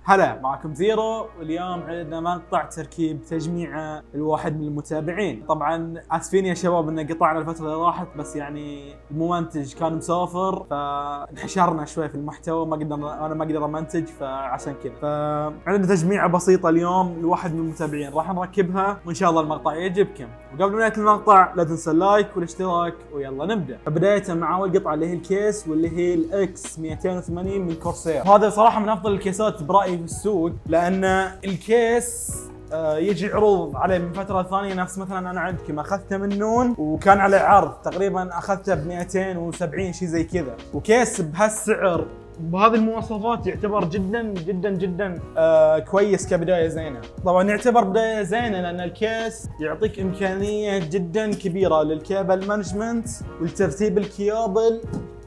هلا، معكم زيرو، واليوم عندنا مقطع تركيب تجميع الواحد من المتابعين. طبعا اسفين يا شباب ان قطعنا الفتره اللي راحت، بس يعني الممنتج كان مسافر فانحشرنا شوي في المحتوى، انا ما اقدر امنتج، فعشان كذا فعندنا تجميعه بسيطه اليوم لواحد من المتابعين راح نركبها وان شاء الله المقطع يعجبكم. وقبل بدايه المقطع لا تنسى اللايك والاشتراك، ويلا نبدا. بدايه مع اول قطعه اللي هي الكيس، واللي هي الاكس 280 من كورسير. هذا صراحه من افضل الكيسات برايي في السوق، لان الكيس يجي عروض عليه من فتره ثانيه. نفس مثلا انا عندكم اخذته من نون وكان عليه عرض تقريبا اخذته ب 270 شيء زي كذا، وكيس بهالسعر بهذه المواصفات يعتبر جدا جدا جدا كويس كبدايه زينه. طبعا يعتبر بدايه زينه لان الكيس يعطيك امكانيه جدا كبيره للكيبل مانجمنت والترتيب الكيابل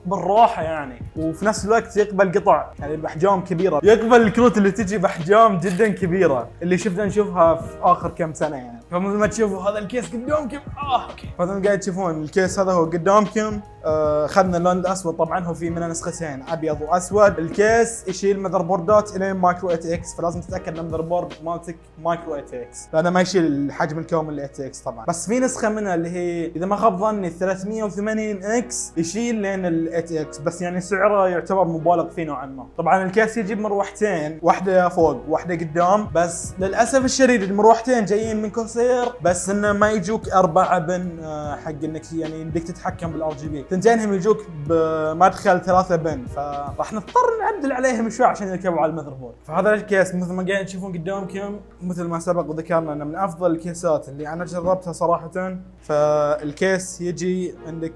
بالراحه يعني، وفي نفس الوقت يقبل قطع يعني باحجام كبيره، يقبل الكروت اللي تجي باحجام جدا كبيره اللي نشوفها في اخر كم سنه يعني. فمثل ما تشوفوا هذا الكيس قدامكم اوكي، مثل قاعد تشوفون الكيس هذا هو قدامكم. اخذنا اللون الاسود، طبعا هو في منه نسختين ابيض واسود. الكيس يشيل ماذر بوردات الى مايكرو 8 اكس، فلازم تتاكد ان الماذر بورد مالتك مايكرو 8 اكس، لانه ما يشيل الحجم الكامل ل 8 اكس طبعا. بس في نسخه منها اللي هي اذا ما خاب ظني 380 اكس يشيل لين ال 8 اكس، بس يعني سعره يعتبر مبالغ فيه نوعا ما. طبعا الكيس يجيب مروحتين، واحده فوق واحده قدام، بس للاسف الشديد المروحتين جايين من كورسير بس انه ما يجوك 4 بن حق انك يعني بدك تتحكم بالار جي بي، ثنتينهم يجوك بمدخل 3 بن، فراح نضطر نعدل عليهم شوي عشان يركبوا على المذر بورد. فهذا الكيس مثل ما قاعد تشوفون قدامكم، مثل ما سبق وذكرنا انه من افضل الكيسات اللي انا جربتها صراحه. فالكيس يجي عندك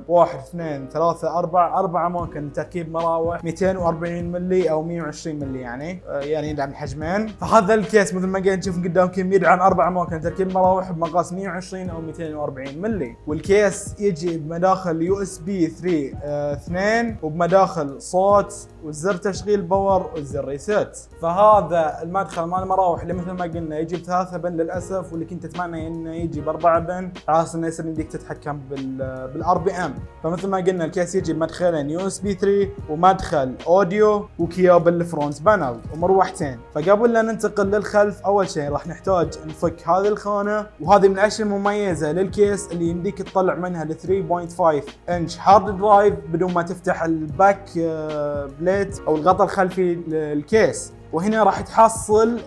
1 2 3 4 اماكن تركيب مراوح 240 ملي او 120 ملي يعني يدعم الحجمين. فهذا الكيس مثل ما قاعد تشوفون قدامكم يدعم 4 اماكن تركيب مراوح بمقاس 120 او 240 ملي. والكيس يجي بمداخل يو اس بي 3 2 وبمداخل صوت والزر تشغيل باور والزر ريست. فهذا المدخل مال المراوح اللي مثل ما قلنا يجي ب3 بن للاسف، واللي كنت اتمنى انه يجي ب4 بن على اساس انه يصير يمديك تتحكم بالار بي ام. فمثل ما قلنا الكيس يجي بمدخلين يو اس بي 3 ومدخل اوديو وكيابل الفرونت بانل ومروحتين. فقبل لا ننتقل للخلف، اول شيء راح نحتاج نفك هذه الخانه، وهذه من الاشياء المميزه للكيس اللي يمديك تطلع منها ل 3.5 انش هارد درايف بدون ما تفتح الباك بليت او الغطاء الخلفي للكيس. وهنا راح تحصل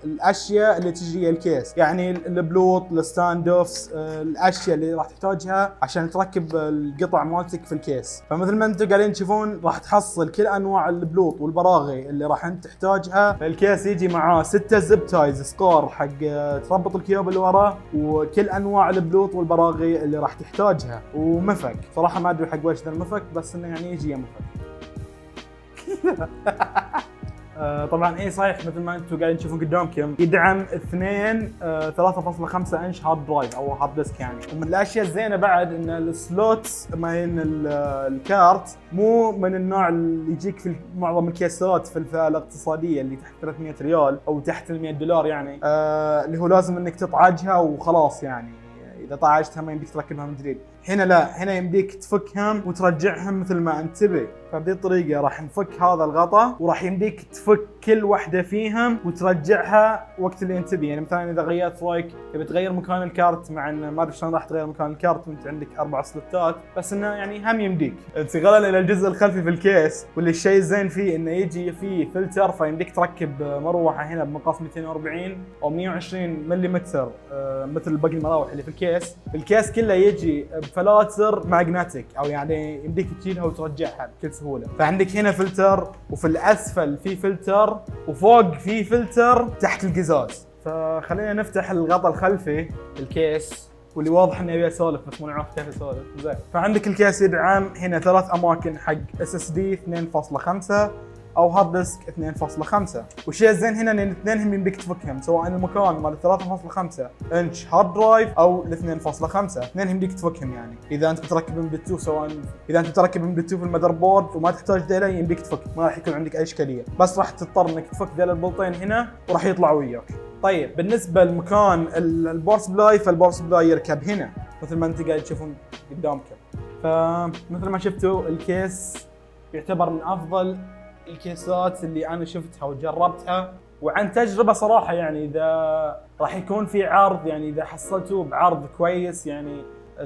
الاشياء اللي تجي الكيس، يعني البلوط، الستاند اوفس، الاشياء اللي راح تحتاجها عشان تركب القطع مالتك في الكيس. فمثل ما انتم قاعدين تشوفون راح تحصل كل انواع البلوط والبراغي اللي راح انت تحتاجها. الكيس يجي معاه 6 زب تايز صغار حق تربط الكيابل اللي وراه، وكل انواع البلوط والبراغي اللي راح تحتاجها، ومفك. صراحه ما ادري حق وش ذا المفك، بس انه يعني يجي مفك. طبعا اي صحيح مثل ما انتم قاعدين تشوفون قدامكم يدعم 3.5 انش هارد درايف او هارد ديسك يعني. ومن الاشياء الزينه بعد ان السلوتس بين الكارت مو من النوع اللي يجيك في معظم الكيسات في الفئه الاقتصاديه اللي تحت 300 ريال او تحت ال 100 دولار يعني، اللي هو لازم انك تطعجها وخلاص يعني. اذا طعجتها ما يمديك تركبها من جديد. هنا لا، هنا يمديك تفكهم وترجعهم مثل ما انت تبي. فبهذه الطريقه راح نفك هذا الغطاء، وراح يمديك تفك كل واحده فيهم وترجعها وقت اللي انت تبي. يعني مثلا اذا غيرت رايك تبي تغير مكان الكارت، مع انه ما ادري شلون راح تغير مكان الكارت وانت عندك 4 سلوتات، بس انه يعني هم يمديك. انتقالا الى الجزء الخلفي في الكيس، واللي الشيء الزين فيه انه يجي فيه فلتر، فيمديك تركب مروحه هنا بمقاس 240 او 120 ملم مثل باقي المراوح اللي في الكيس. الكيس كله يجي بفلاتر ماجنتيك، او يعني يمديك تشيلها وترجعها بكل سهوله. فعندك هنا فلتر، وفي الاسفل في فلتر، وفوق في فلتر تحت القزاز. فخلينا نفتح الغطاء الخلفي الكيس، واللي واضح اني ابي اسولف بس مو عارف كيف اسولف. زين، فعندك الكيس يدعم هنا 3 اماكن حق اس اس دي 2.5 او هارد ديسك 2.5. والشيء الزين هنا ان الاثنينهم يمديك تفكهم، سواء المكان مال 3.5 انش هارد درايف او ال 2.5، اثنينهم يمديك تفكهم يعني. اذا انت بتركبهم بالتو، سواء اذا انت بتركبهم بالتو في المذر بورد وما تحتاج ديله يمديك تفك، ما راح يكون عندك اي اشكاليه، بس راح تضطر انك تفك ذيل البلطين هنا وراح يطلعوا وياك. طيب بالنسبه لمكان الباور سبلاي، فالباور سبلاي يركب هنا مثل ما انت قاعد تشوفون قدامكم. فمثل ما شفتوا الكيس يعتبر من افضل الكيسات اللي انا شفتها وجربتها، وعن تجربه صراحه يعني اذا راح يكون في عرض، يعني اذا حصلتوه بعرض كويس يعني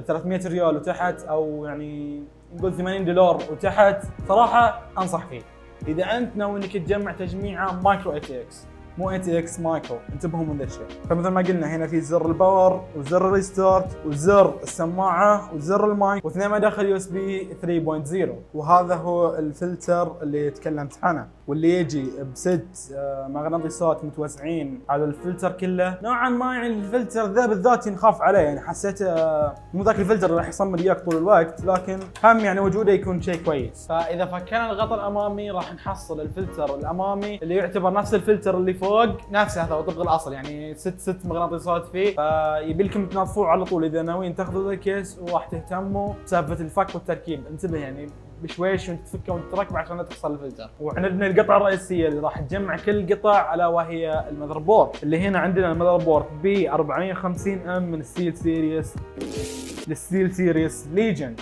300 ريال وتحت، او يعني نقول $80 وتحت، صراحه انصح فيه. اذا انت ناوي انك تجمع تجميعه مايكرو ATX، مو ATX مايكرو، انتبهوا من ذا الشيء. فمثل ما قلنا هنا في زر الباور وزر الريستارت وزر السماعه وزر المايك واثنين مداخل USB 3.0، وهذا هو الفلتر اللي تكلمت عنه، واللي يجي بست مغناطيسات متوزعين على الفلتر كله. نوعا ما يعني الفلتر ذا بالذات نخاف عليه، يعني حسيته مو ذاك الفلتر اللي راح يصمد اياك طول الوقت، لكن هم يعني وجوده يكون شيء كويس. فاذا فكينا الغطاء الامامي راح نحصل الفلتر الامامي اللي يعتبر نفس الفلتر اللي فوق، نفسه هذا طبق الاصل، يعني ست مغناطيسات فيه. فيبي لكم تنظفوه على طول اذا ناويين تاخذوا ذا الكيس وراح تهتموا بسالفه الفك والتركيب. انتبه يعني بشويش وانت تفكه وانت تركبه عشان لا تخسر الفلتر. وعندنا القطعه الرئيسيه اللي راح تجمع كل القطع، الا وهي المذر بورد. اللي هنا عندنا المذر بورد ب 450M من الستيل سيريس للستيل سيريس ليجن.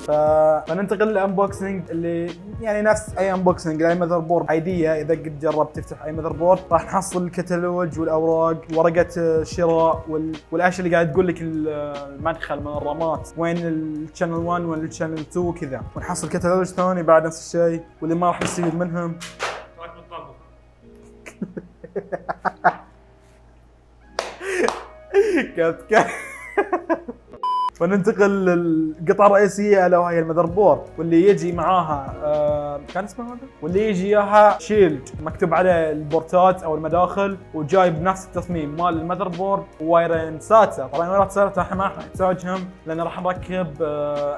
فننتقل للانبوكسنج اللي يعني نفس اي انبوكسنج لاي ماذر بورد عاديه. اذا قد جربت تفتح اي ماذر بورد راح نحصل الكتالوج والاوراق، ورقه الشراء والاشياء اللي قاعد تقول لك المدخل من الرامات، وين الشانل 1 وين الشانل 2 وكذا، ونحصل كتالوج ثاني بعد نفس الشيء، واللي ما راح نستفيد منهم كت وننتقل للقطعه الرئيسيه الا وهي المذر بورد، واللي يجي معاها كان اسمه هذا، واللي يجي اياها شيلد مكتوب عليه البورتات او المداخل، وجاي بنفس التصميم مال المذر بورد، ووايرين ساتا. طبعا وايرات ساتا احنا ما راح نحتاجهم لان راح نركب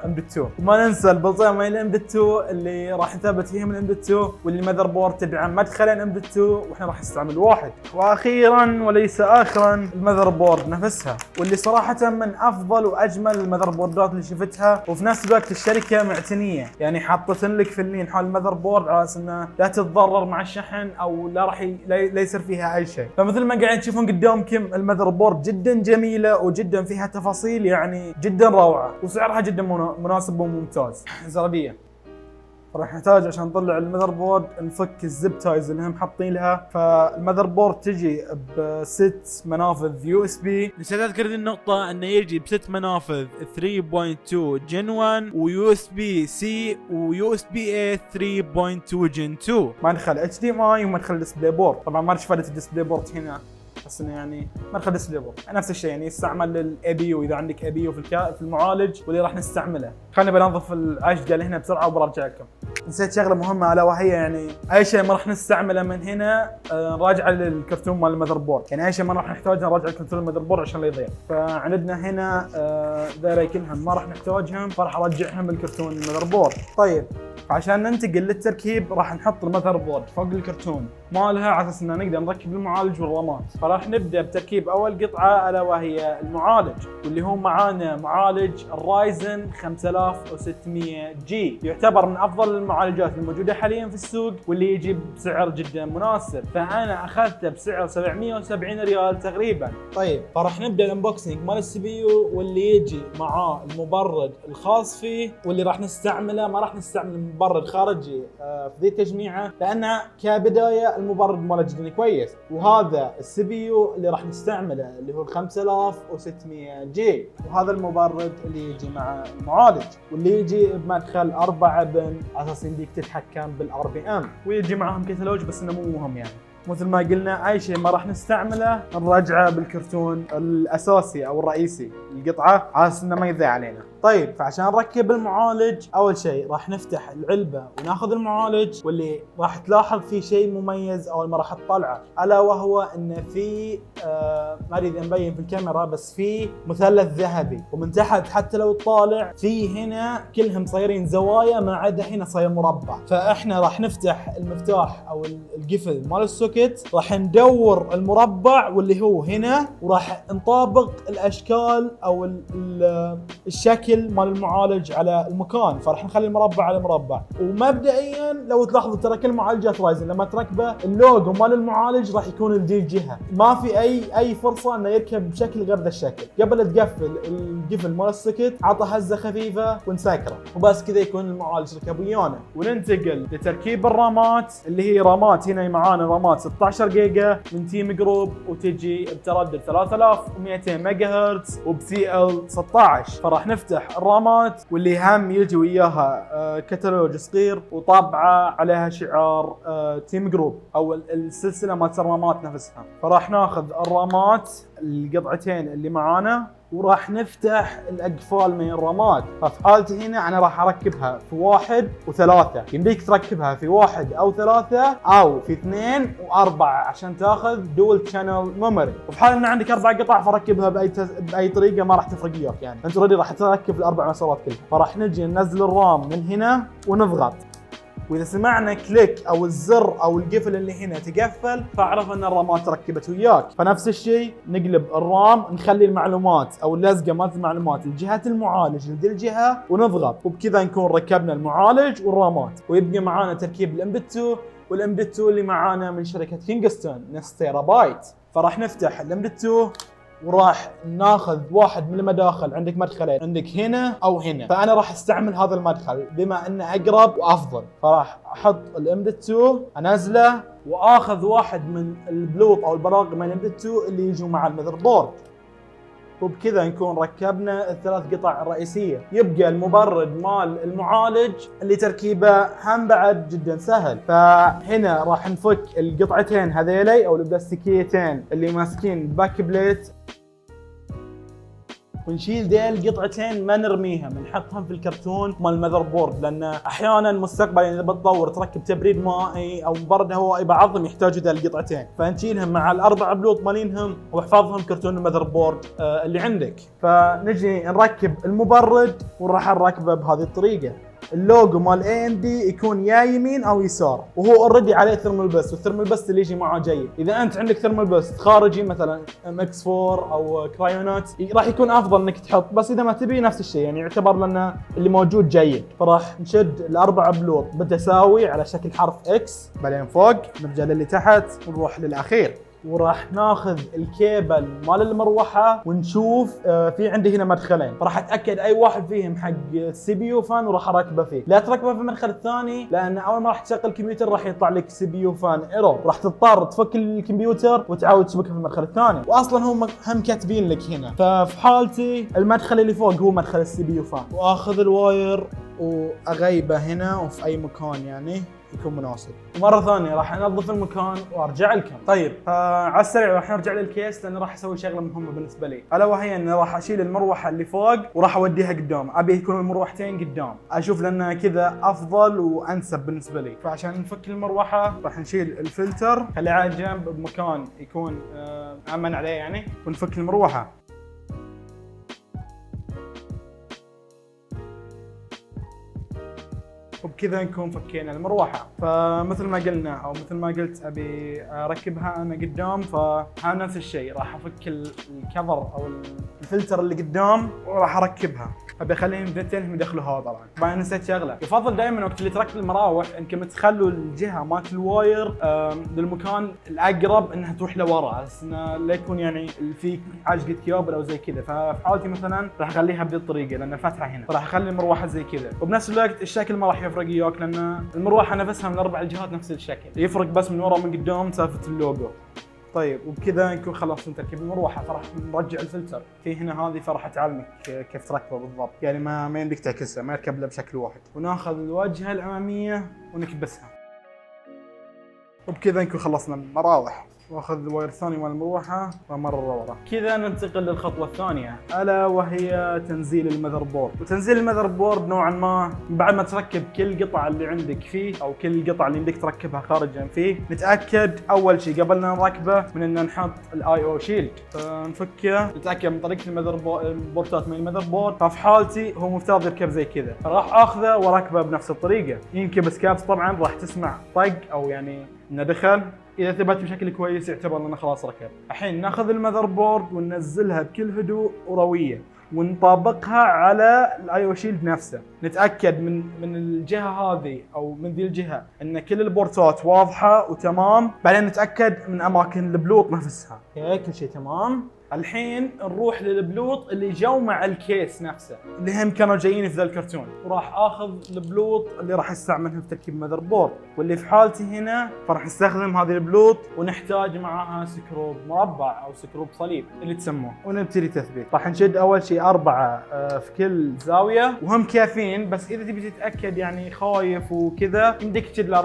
M.2، وما ننسى البلطيم مال M.2 اللي راح نثبت فيهم M.2، واللي المذر بورد تدعم مدخلين M.2 واحنا راح نستعمل واحد. واخيرا وليس اخرا المذر بورد نفسها، واللي صراحه من افضل واجمل المذر بوردات اللي شفتها، وفي نفس الوقت الشركه معتنيه، يعني حاطتن لك فلين حول المذر بورد على اساس انه لا تتضرر مع الشحن او لا راح لا يصير فيها اي شيء. فمثل ما قاعد تشوفون قدامكم المذر بورد جدا جميله وجدا فيها تفاصيل يعني جدا روعه، وسعرها جدا مناسب وممتاز. زربيه راح نحتاج عشان نطلع المذر بورد نفك الزب تايز اللي هم حاطين لها. فالمذر بورد تجي بست منافذ USB. نسيت اذكر ذي النقطة انه يجي بست منافذ 3.2 Gen 1 وUSB-C وUSB-A 3.2 Gen 2. مدخل HDMI ومدخل ديسبلاي بورد. طبعا ما ادري فائدة الديسبلاي بورد هنا، بس انه يعني مدخل ديسبلاي بورد نفس الشيء، يعني يستعمل للاي بي يو اذا عندك اي بي يو في المعالج، واللي راح نستعمله. خليني بنظف الاشقه اللي هنا بسرعه وبرجع لكم. نسيت شغله مهمه الا وهي يعني اي شيء ما راح نستعمله من هنا نراجعه للكرتون مال المذر بورد، يعني اي شيء ما راح نحتاجه نراجع الكرتون المذر بورد عشان لا يضيع. فعندنا هنا ذولا كلهم ما راح نحتاجهم، فراح ارجعهم بالكرتون المذر بورد. طيب عشان ننتقل للتركيب راح نحط المذر بورد فوق الكرتون مالها على اساس ان نقدر نركب المعالج والرامات. فراح نبدا بتركيب اول قطعه الا وهي المعالج، واللي هو معانا معالج الرايزن 5600 جي، يعتبر من افضل المعالجات الموجوده حاليا في السوق، واللي يجي بسعر جدا مناسب. فانا اخذته بسعر 770 ريال تقريبا. طيب فراح نبدا الانبوكسنج مال السي بي يو، واللي يجي معاه المبرد الخاص فيه، واللي راح نستعمله ما راح نستعمل مبرد خارجي في ذي التجميعه، لانه كبدايه المبرد ماله جدا كويس. وهذا السي بي يو اللي راح نستعمله اللي هو 5600 جي، وهذا المبرد اللي يجي مع المعالج، واللي يجي بمدخل 4 بن على اساس يمديك تتحكم بالار بي ام، ويجي معهم كتالوج بس انه مو مهم. يعني مثل ما قلنا اي شيء ما راح نستعمله نرجعه بالكرتون الاساسي او الرئيسي القطعه على اساس انه ما يضيع علينا. طيب فعشان نركب المعالج اول شيء راح نفتح العلبه وناخذ المعالج، واللي راح تلاحظ فيه شيء مميز اول ما راح تطلعه، الا وهو انه في ما ادري اذا مبين في الكاميرا بس في مثلث ذهبي، ومن تحت حتى لو تطالع في هنا كلهم صايرين زوايا ما عدا هنا صاير مربع. فاحنا راح نفتح المفتاح او القفل مال السوكت، راح ندور المربع واللي هو هنا، وراح نطابق الاشكال او الشكل شكل مال المعالج على المكان، فراح نخلي المربع على المربع. ومبدئيا لو تلاحظوا ترى كل معالجات رايزن لما تركبه اللوجو مال المعالج راح يكون لذي الجهه، ما في اي فرصه انه يركب بشكل غير ذا الشكل. قبل تقفل القفل مال السكت عطى هزه خفيفه ونسكره، وبس كذا يكون المعالج ركب ويانا. وننتقل لتركيب الرامات اللي هي رامات. هنا معانا رامات 16 جيجا من تيم جروب، وتجي بتردد 3200 ميجا هرتز وبسي ال 16. فراح نفتح الرامات واللي هم يجي وياها كتالوج صغير وطابعه عليها شعار تيم جروب او السلسله مالت الرامات نفسها. فراح ناخذ الرامات القطعتين اللي معانا وراح نفتح الاقفال من الرامات. ففي حالتي هنا انا راح اركبها في 1 و3، يمديك تركبها في 1 أو 3 او في 2 و4 عشان تاخذ دول شانل ميموري. وفي حال ان عندك 4 قطع فركبها باي طريقه ما راح تفرق وياك، يعني انت اوريدي راح تركب الاربع مسارات كلها. فراح نجي ننزل الرام من هنا ونضغط، واذا سمعنا كليك او الزر او القفل اللي هنا تقفل فاعرف ان الرامات ركبت وياك. فنفس الشيء نقلب الرام، نخلي المعلومات او اللزقه مالت المعلومات لجهه المعالج لذي الجهه ونضغط، وبكذا نكون ركبنا المعالج والرامات. ويبقى معانا تركيب الامبت 2، والامبت 2 اللي معانا من شركه كينغستون نص تيرا بايت. فراح نفتح الامبت 2 وراح ناخذ واحد من المداخل. عندك مدخلين، عندك هنا او هنا، فانا راح استعمل هذا المدخل بما انه اقرب وافضل. فراح احط الامبت 2 انزله واخذ واحد من البلوط او البراغم من الامبت 2 اللي يجوا مع المذر بورد. وبكذا نكون ركبنا الثلاث قطع الرئيسيه. يبقى المبرد مال المعالج اللي تركيبه هم بعد جدا سهل. فهنا راح نفك القطعتين هذيلي او البلاستيكيتين اللي ماسكين الباك بليت، ونشيل ذيل القطعتين ما نرميها، بنحطهم في الكرتون مال المذر بورد، لان احيانا مستقبلا اذا بتطور تركب تبريد مائي او مبرد هوائي بعضهم يحتاجوا ذيل القطعتين، فنشيلهم مع الاربع بلوط مالينهم واحفظهم كرتون المذر بورد اللي عندك. فنجي نركب المبرد وراح نركبه بهذه الطريقه. اللوجو مال AMD يكون يا يمين او يسار، وهو اوريدي عليه ثيرمال بس، والثيرمال بس اللي يجي معاه جيد. اذا انت عندك ثيرمال بس خارجي مثلا MX4 او كرايونات راح يكون افضل انك تحط، بس اذا ما تبي نفس الشيء يعني يعتبر لنا اللي موجود جيد. فراح نشد الاربع بلوط بالتساوي على شكل حرف اكس، بعدين فوق نرجع للي تحت ونروح للاخير. وراح ناخذ الكيبل مال المروحه ونشوف في عندي هنا مدخلين، راح اتاكد اي واحد فيهم حق السي بي يو فان وراح اركبه فيه. لا تركبه في المدخل الثاني لان اول ما راح تشغل الكمبيوتر راح يطلع لك سي بي يو فان ايرور، راح تضطر تفك الكمبيوتر وتعاود تشبكه في المدخل الثاني. واصلا هم كاتبين لك هنا. ففي حالتي المدخل اللي فوق هو مدخل السي بي يو فان، واخذ الواير واغيبه هنا وفي اي مكان يعني يكون مناسب. ومره ثانيه راح انظف المكان وارجع لكم. طيب على السريع راح نرجع للكيس لان راح اسوي شغله مهمه بالنسبه لي، الا وهي ان راح اشيل المروحه اللي فوق وراح اوديها قدام. ابي يكون المروحتين قدام، اشوف لان كذا افضل وانسب بالنسبه لي. فعشان نفك المروحه راح نشيل الفلتر خليه على جنب بمكان يكون امن عليه يعني، ونفك المروحه. وبكذا نكون فكينا المروحه. فمثل ما قلنا او مثل ما قلت ابي اركبها انا قدام، فنفس الشيء راح افك الكفر او الفلتر اللي قدام وراح اركبها. ابي اخليهم اثنتين يدخلوا هواء. طبعا نسيت شغله، يفضل دائما وقت اللي تركب المراوح انكم تخلوا الجهه مالت الواير للمكان الاقرب انها تروح لورا، على اساس انه لا يكون يعني في عجقه كيابل او زي كذا. ففي حالتي مثلا راح اخليها بهذه الطريقه لان الفتحه هنا، فراح اخلي المروحه زي كذا. وبنفس الوقت الشكل ما راح يفرق وياك لان المروحه نفسها من اربع الجهات نفس الشكل، يفرق بس من ورا ومن قدام سالفه اللوجو. طيب وبكذا نكون خلصنا تركيب المروحه. فراح نرجع الفلتر في هنا هذه، فراح تعلمك كيف تركبه بالضبط، يعني ما يمديك تعكسها، ما يركب له بشكل واحد. وناخذ الواجهه الاماميه ونكبسها. وبكذا نكون خلصنا المراوح. واخذ الواير الثاني مال المروحه ومرر ورا. كذا ننتقل للخطوه الثانيه الا وهي تنزيل المذر بورد. وتنزيل المذر بورد نوعا ما بعد ما تركب كل قطعه اللي عندك فيه او كل قطعه اللي بدك تركبها خارجا فيه، نتاكد اول شيء قبل لا نركبه من ان نحط الاي او شيلد. فنفكه نتاكد من طريقه البورتات من المذر بورد. ففي حالتي هو مفترض يركب زي كذا، راح اخذه واركبه بنفس الطريقه. ينكبس كابس طبعا راح تسمع طق او يعني انه دخل. اذا ثبت بشكل كويس يعتبر انه خلاص ركب. الحين ناخذ المذر بورد وننزلها بكل هدوء ورويه، ونطابقها على الايو شيلد نفسه. نتاكد من الجهه هذه او من ذي الجهه ان كل البورتات واضحه وتمام، بعدين نتاكد من اماكن البلوط نفسها. كل شيء تمام. الحين نروح للبلوط اللي جو مع الكيس نفسه اللي هم كانوا جايين في ذا الكرتون، وراح اخذ البلوط اللي راح استعملها في تركيب ماذر بورد، واللي في حالتي هنا فراح نستخدم هذه البلوط ونحتاج معاها سكروب مربع او سكروب صليب اللي تسموه، ونبتدي تثبيت. راح نشد اول شيء 4 في كل زاويه وهم كافيين، بس اذا تبي تتاكد يعني خايف وكذا يمديك تشد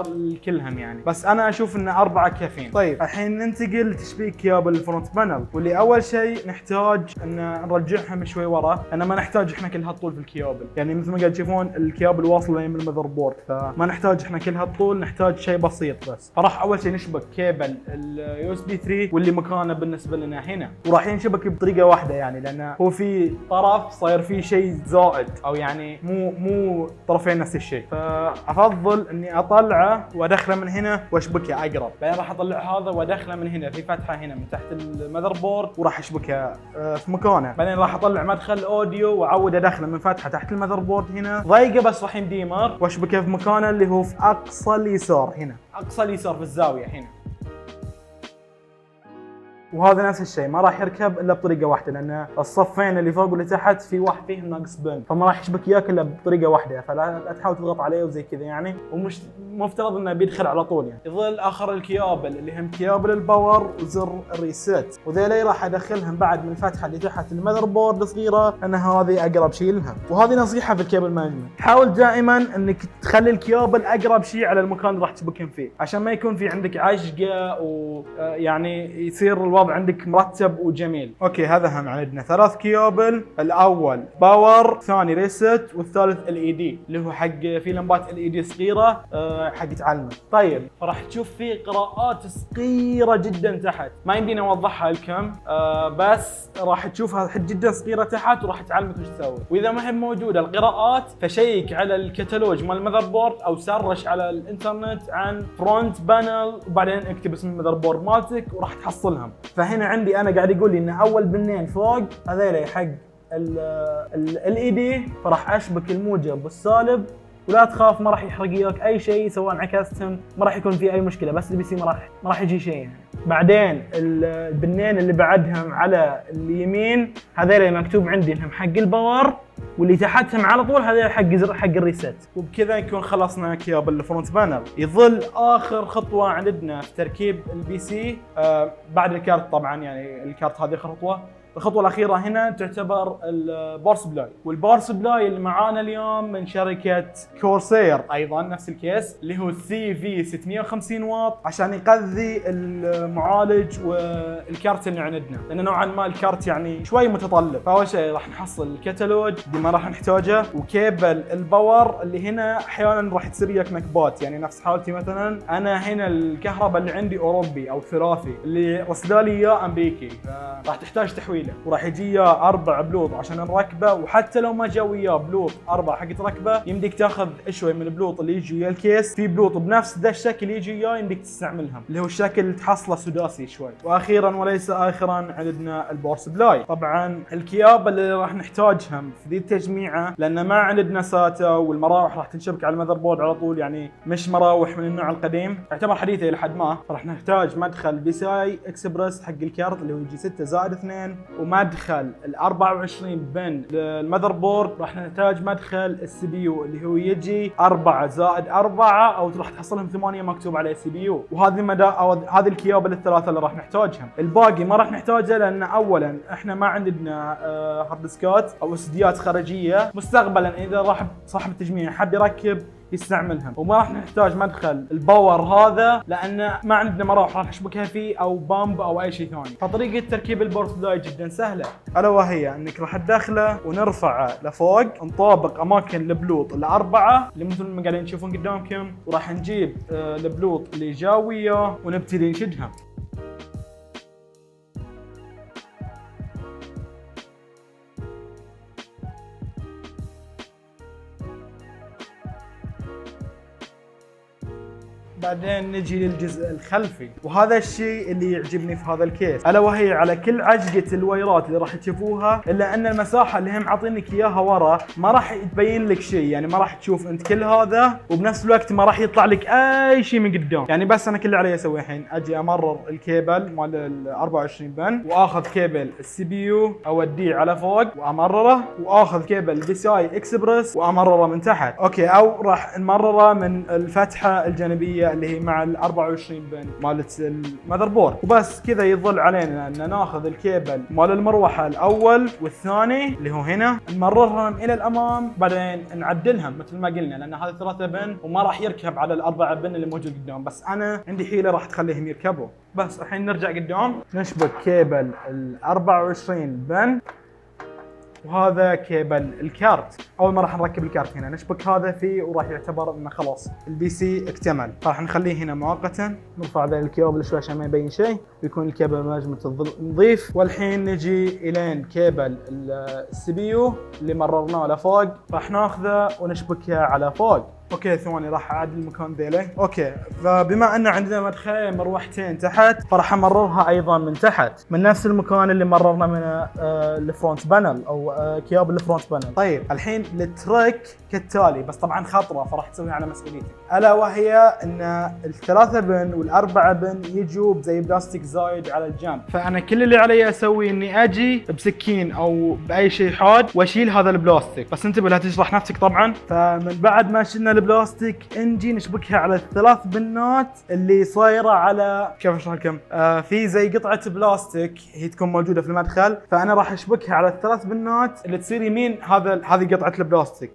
كلهم يعني، بس انا اشوف ان 4 كافيين. طيب الحين ننتقل لتشبيك كيابل الفرونت بانل، واللي اول شيء نحتاج ان نرجعهم شوي ورا، لان ما نحتاج احنا كل هالطول في الكيابل، يعني مثل ما قاعد تشوفون الكيابل واصله من المذر بورد، فما نحتاج احنا كل هالطول، نحتاج شيء بسيط بس. فراح اول شيء نشبك كيبل اليو اس بي 3 واللي مكانه بالنسبه لنا هنا، وراح ينشبك بطريقه واحده يعني، لانه هو في طرف صاير فيه شيء زائد او يعني مو طرفين نفس الشيء، فافضل اني اطلعه وادخله من هنا واشبكه اقرب. بعدين راح اطلع هذا وادخله من هنا في فتحه هنا من تحت المذر بورد وراح اشبكه في مكانه. بعدين راح اطلع مدخل اوديو واعود ادخله من فتحه تحت المذر بورد هنا ضيقه بس راح يمديمر، واشبكه في مكانه اللي هو في اقصى اليسار هنا، اقصى اليسار في الزاويه هنا. وهذا نفس الشيء ما راح يركب الا بطريقه واحده، لان الصفين اللي فوق واللي تحت في واحد فيهم ناقص بن، فما راح يشبك اياك الا بطريقه واحده، فلا تحاول تضغط عليه وزي كذا يعني، ومش مفترض انه بيدخل على طول يعني. يظل اخر الكيابل اللي هم كيابل الباور وزر الريست، وذيلي راح ادخلهم بعد من الفتحه اللي تحت المذر بورد الصغيره، لان هذه اقرب شيء لها. وهذه نصيحه في الكيبل مانجمنت، حاول دائما انك تخلي الكيابل اقرب شيء على المكان اللي راح تشبكهم فيه، عشان ما يكون في عندك عجقه ويعني يصير الوضع عندك مرتب وجميل. اوكي هذا هم عندنا 3 كيابل، الاول باور، الثاني ريست، والثالث ال اي دي اللي هو حق في لمبات ال اي دي صغيره حق تعلمك. طيب راح تشوف في قراءات صغيره جدا تحت، ما يمدينا نوضحها لكم، بس راح تشوفها جدا صغيره تحت وراح تعلمك وش تسوي. واذا ما هي موجوده القراءات فشيك على الكتالوج مال المذر بورد او سرش على الانترنت عن فرونت بانل، وبعدين اكتب اسم المذر بورد مالتك وراح تحصلهم. فهنا عندي انا قاعد يقول لي ان اول بنين فوق هذيلا حق ال اي دي، فراح اشبك الموجب والسالب، ولا تخاف ما راح يحرق وياك اي شيء سواء عكستهم، ما راح يكون في اي مشكله، بس البي سي ما راح يجي شيء يعني. بعدين البنين اللي بعدهم على اليمين هذول مكتوب عندي انهم حق الباور، واللي تحتهم على طول هذول حق الريست. وبكذا نكون خلصنا كيابل الفرونت بانل. يظل اخر خطوه عندنا في تركيب البي سي بعد الكارت طبعا، يعني الكارت هذه خطوه. الخطوه الاخيره هنا تعتبر الباور سبلاي، والباور سبلاي اللي معانا اليوم من شركه كورسير، ايضا نفس الكيس اللي هو سي في 650 واط عشان يغذي المعالج والكارت اللي عندنا، لان نوعا ما الكارت يعني شوي متطلب. فاول شيء راح نحصل الكتالوج اللي ما راح نحتاجه، وكيبل الباور اللي هنا احيانا راح تصير وياك مكبات، يعني نفس حالتي مثلا انا هنا الكهرباء اللي عندي اوروبي او ثلاثي، اللي رسل لي اياه امريكي، فراح تحتاج تحويل، وراح يجي اياه 4 بلوط عشان نركبه. وحتى لو ما جا وياه بلوط 4 حق تركبه يمديك تاخذ شوي من البلوط اللي يجي ويا الكيس، في بلوط بنفس ذا الشكل يجي وياه يمديك تستعملهم، اللي هو الشكل اللي تحصله سداسي شوي. واخيرا وليس اخرا عندنا الباور سبلاي. طبعا الكيابل اللي راح نحتاجهم في ذي التجميعه، لان ما عندنا ساتا، والمراوح راح تنشبك على المذر بورد على طول، يعني مش مراوح من النوع القديم، يعتبر حديثه الى حد ما. فراح نحتاج مدخل بي سي اي اكسبرس حق الكارت اللي هو يجي 6+2، ومدخل ال 24 بن للمذر بورد. راح نحتاج مدخل السي بي يو اللي هو يجي 4+4، او راح تحصلهم 8 مكتوب عليه سي بي يو. وهذه مدى او هذه الكيابل الثلاثه اللي راح نحتاجهم. الباقي ما راح نحتاجه، لان اولا احنا ما عندنا هارد ديسكات او اسديات خارجيه. مستقبلا اذا راح صاحب التجميع حب يركب يستعملهم، وما راح نحتاج مدخل الباور هذا لان ما عندنا مراوح راح نشبكها فيه او بامب او اي شيء ثاني. فطريقه تركيب الباور سبلاي جدا سهله، الا وهي انك راح تدخله ونرفعه لفوق، نطابق اماكن البلوط الاربعه اللي مثل ما قاعدين تشوفون قدامكم، وراح نجيب البلوط اللي جاوا وياه ونبتدي نشدهم. بعدين نجي للجزء الخلفي، وهذا الشيء اللي يعجبني في هذا الكيس، الا وهي على كل عجقه الوايرات اللي راح تشوفوها، الا ان المساحه اللي هم عاطينك اياها ورا ما راح تبين لك شيء، يعني ما راح تشوف انت كل هذا، وبنفس الوقت ما راح يطلع لك اي شيء من قدام. يعني بس انا كل اللي علي اسويه الحين اجي امرر الكيبل مال ال 24 بن، واخذ كيبل السي بي يو اوديه على فوق وامرره، واخذ كيبل بي سي اي اكسبرس وامرره من تحت. اوكي، او راح نمرره من الفتحه الجانبيه اللي هي مع ال 24 بن مالت المذر بورد، وبس كذا يظل علينا ان ناخذ الكيبل مال المروحه الاول والثاني اللي هو هنا، نمررهم الى الامام، بعدين نعدلهم مثل ما قلنا، لان هذا 3 بن وما راح يركب على الاربعه بن اللي موجود قدام، بس انا عندي حيله راح تخليهم يركبوا. بس الحين نرجع قدام، نشبك كيبل ال 24 بن، وهذا كيبل الكارت. اول ما راح نركب الكارت هنا نشبك هذا فيه، وراح يعتبر انه خلاص البي سي اكتمل. راح نخليه هنا مؤقتا، نرفع ذا الكيبل شوي عشان ما يبين شيء، ويكون الكيبل مانجمنت نظيف. والحين نجي الين كيبل السي بي يو اللي مررناه لفوق، راح ناخذه ونشبكه على فوق. اوكي ثواني راح اعدل المكان ذيله. اوكي، فبما ان عندنا مدخلين مروحتين تحت، فراح امررها ايضا من تحت من نفس المكان اللي مررنا منه الفرونت بانل او كيابل الفرونت بانل. طيب الحين التريك كالتالي، بس طبعا خطره فراح تسويها على مسؤوليتك، الا وهي ان الثلاثه بن والاربعه بن يجوا بزي بلاستيك زايد على الجنب. فانا كل اللي علي اسويه اني اجي بسكين او باي شيء حاد واشيل هذا البلاستيك، بس انتبه لا تجرح نفسك طبعا. فمن بعد ما شلنا البلاستيك نجي نشبكها على الثلاث بنات اللي صايره على كيف اشرح لكم، في زي قطعه بلاستيك هي تكون موجوده في المدخل، فانا راح اشبكها على الثلاث بنات اللي تصير يمين هذه قطعه البلاستيك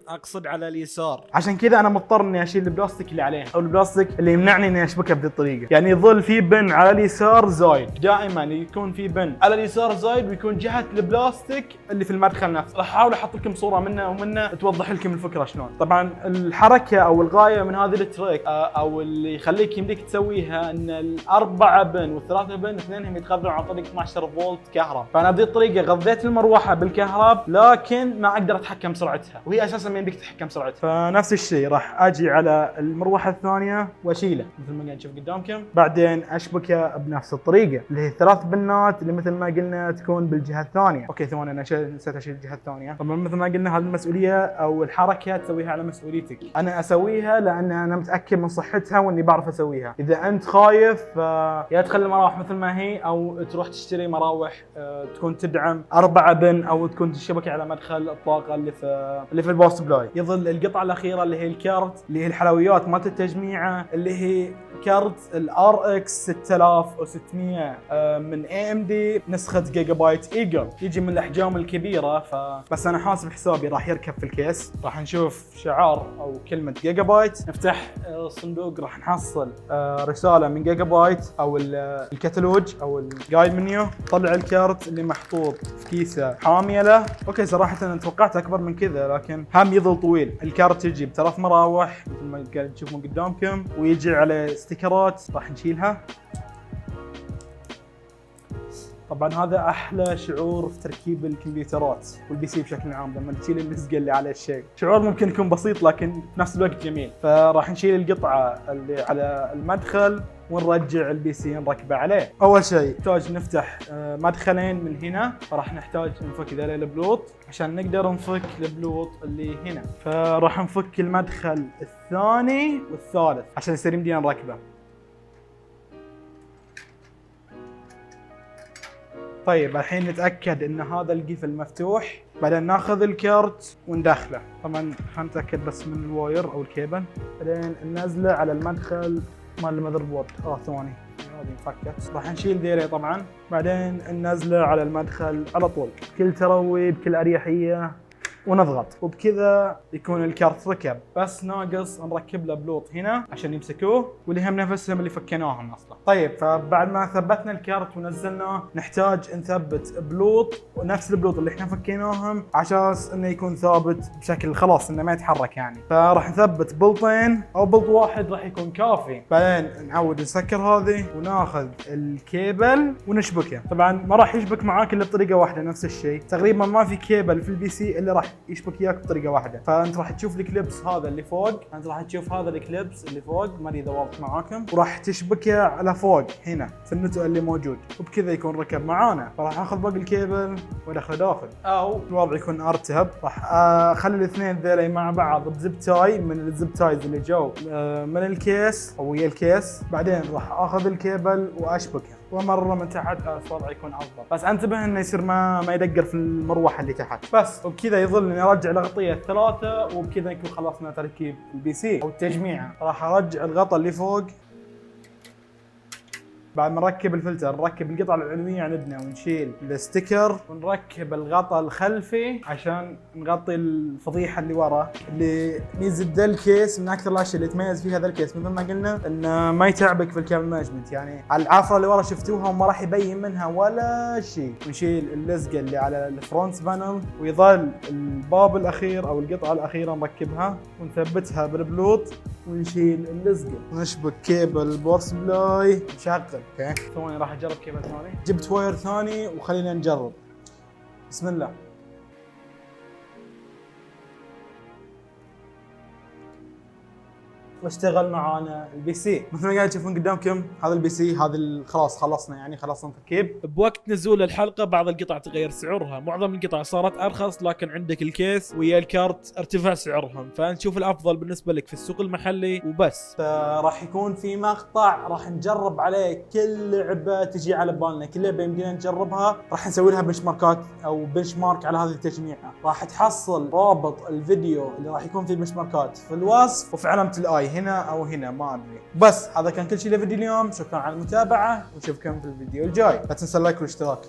اقصد على اليسار. عشان كذا انا مضطر اني اشيل البلاستيك اللي عليه، او البلاستيك اللي يمنعني اني اشبكها بهذه الطريقه. يعني يظل في بن على اليسار زايد، دائما يكون في بن على اليسار زايد، ويكون جهه البلاستيك اللي في المدخل نفسه. راح احاول احط لكم صوره منه توضح لكم الفكره شلون. طبعا الحركه او الغايه من هذه التريك او اللي يخليك يمديك تسويها ان الاربعه بن والثلاثه بن اثنينهم يتغذون عن طريق 12 فولت كهرباء. فانا بهذه الطريقه غذيت المروحه بالكهرباء، لكن ما اقدر اتحكم سرعتها، وهي اساسا ما يمديك تتحكم سرعتها. فنفس الشيء راح اجي على المروحه الثانيه واشيله مثل ما قاعد نشوف قدامكم، بعدين اشبكه بنفس الطريقه اللي هي ثلاث بنات اللي مثل ما قلنا تكون بالجهه الثانيه. اوكي ثواني انا نسيت اشيل الجهه الثانيه. طبعا مثل ما قلنا هذه المسؤوليه او الحركه تسويها على مسؤوليتك، انا اسويها لان انا متاكد من صحتها واني بعرف اسويها. اذا انت خايف يا تخلي المراوح مثل ما هي، او تروح تشتري مراوح تكون تدعم 4 بن، او تكون تشبك على مدخل الطاقه اللي في الباور سبلاي. يظل القطعه الاخيره اللي هي الكارت، اللي هي الحلويات مالت التجميعه، اللي هي كارت الار اكس 6600 من اي ام دي نسخه جيجا بايت ايجل، يجي من الاحجام الكبيره. بس انا حاسب حسابي راح يركب في الكيس. راح نشوف شعار او كلمه جيجا بايت، نفتح الصندوق راح نحصل رساله من جيجا بايت او الكتالوج او الجايد منيو. طلع الكارت اللي محطوط في كيسه حاميه له. اوكي صراحه انا توقعت اكبر من كذا، لكن هم يظل طويل. الكارت يجي بثلاث مراوح مثل ما قاعد تشوفون قدامكم، ويجي عليه ستيكرات راح نشيلها. طبعا هذا احلى شعور في تركيب الكمبيوترات والبي سي بشكل عام، لما تشيل اللزقه اللي على الشيء. شعور ممكن يكون بسيط لكن في نفس الوقت جميل. فراح نشيل القطعه اللي على المدخل ونرجع البي سي نركبه عليه. اول شيء نحتاج نفتح مدخلين من هنا، فراح نحتاج نفك ذا البلوط عشان نقدر نفك البلوط اللي هنا. فراح نفك المدخل الثاني والثالث عشان يصير يمدينا نركبه. طيب الحين نتاكد ان هذا القفل مفتوح، بعدين ناخذ الكارت وندخله. طبعا خلينا نتاكد بس من الواير او الكيبل، بعدين ننزله على المدخل مال المذر بورد. ثواني هذه انفكت. راح نشيل ذيله طبعا، بعدين ننزله على المدخل على طول بكل تروي بكل اريحيه، ونضغط، وبكذا يكون الكارت ركب. بس ناقص نركب له بلوط هنا عشان يمسكوه، واللي هم نفسهم اللي فكيناهم اصلا. طيب فبعد ما ثبتنا الكارت ونزلناه، نحتاج نثبت بلوط ونفس البلوط اللي احنا فكيناهم عشان انه يكون ثابت بشكل خلاص انه ما يتحرك يعني. فراح نثبت بلطين او بلط واحد راح يكون كافي. بعدين نعود نسكر هذه وناخذ الكيبل ونشبكه. طبعا ما راح يشبك معاك الا بطريقه واحده، نفس الشيء تقريبا ما في كيبل في البي سي الا راح يشبك اياك بطريقه واحده. فانت راح تشوف الكليبس هذا اللي فوق، انت راح تشوف هذا الكليبس اللي فوق، ما ادري اذا واضح معاكم، وراح تشبكه على فوق هنا في النتوء اللي موجود، وبكذا يكون ركب معانا. فراح اخذ باقي الكيبل وادخله داخل، او الوضع يكون ارتب، راح اخلي الاثنين ذيلي مع بعض بزب تاي من الزب تايز اللي جو من الكيس او ويا الكيس. بعدين راح اخذ الكيبل واشبكه ومره من تحت، الوضع يكون افضل. بس انتبه انه يصير ما يدقر في المروحه اللي تحت بس. وبكذا يظل اني ارجع الاغطيه الثلاثه، وبكذا نكون خلصنا تركيب البي سي او التجميعه. راح ارجع الغطاء اللي فوق بعد ما نركب الفلتر، نركب القطعة العلوية عندنا ونشيل الستيكر، ونركب الغطاء الخلفي عشان نغطي الفضيحة اللي ورا. اللي ميزة ذا الكيس من أكثر الأشياء اللي تميز فيها ذا الكيس مثل ما قلنا إنه ما يتعبك في الكابل مانجمنت، يعني على العافرة اللي ورا شفتوها وما راح يبين منها ولا شيء. ونشيل اللزقة اللي على الفرونت بانل، ويظل الباب الأخير أو القطعة الأخيرة نركبها ونثبتها بالبلوط، ونشيل اللزقة ونشبك كيبل باور سبلاي نشغل. اوكي ثواني راح اجرب كيبل ثاني، جبت واير ثاني وخلينا نجرب. بسم الله. واشتغل معانا البي سي مثل ما قاعد تشوفون قدامكم. هذا البي سي، هذا خلاص خلصنا، يعني خلصنا تركيب. بوقت نزول الحلقه بعض القطع تغير سعرها، معظم القطع صارت ارخص، لكن عندك الكيس ويا الكارت ارتفع سعرهم، فنشوف الافضل بالنسبه لك في السوق المحلي وبس. راح يكون في مقطع راح نجرب عليه كل لعبه تجي على بالنا، كل لعبه يمدينا نجربها راح نسوي لها بنش ماركات او بنش مارك على هذه التجميعه. راح تحصل رابط الفيديو اللي راح يكون فيه بنش ماركات في الوصف وفي علامه الاي هنا او هنا ما ادري. بس هذا كان كل شيء لفيديو اليوم، شكرا على المتابعه ونشوفكم في الفيديو الجاي. لا تنسى اللايك والاشتراك.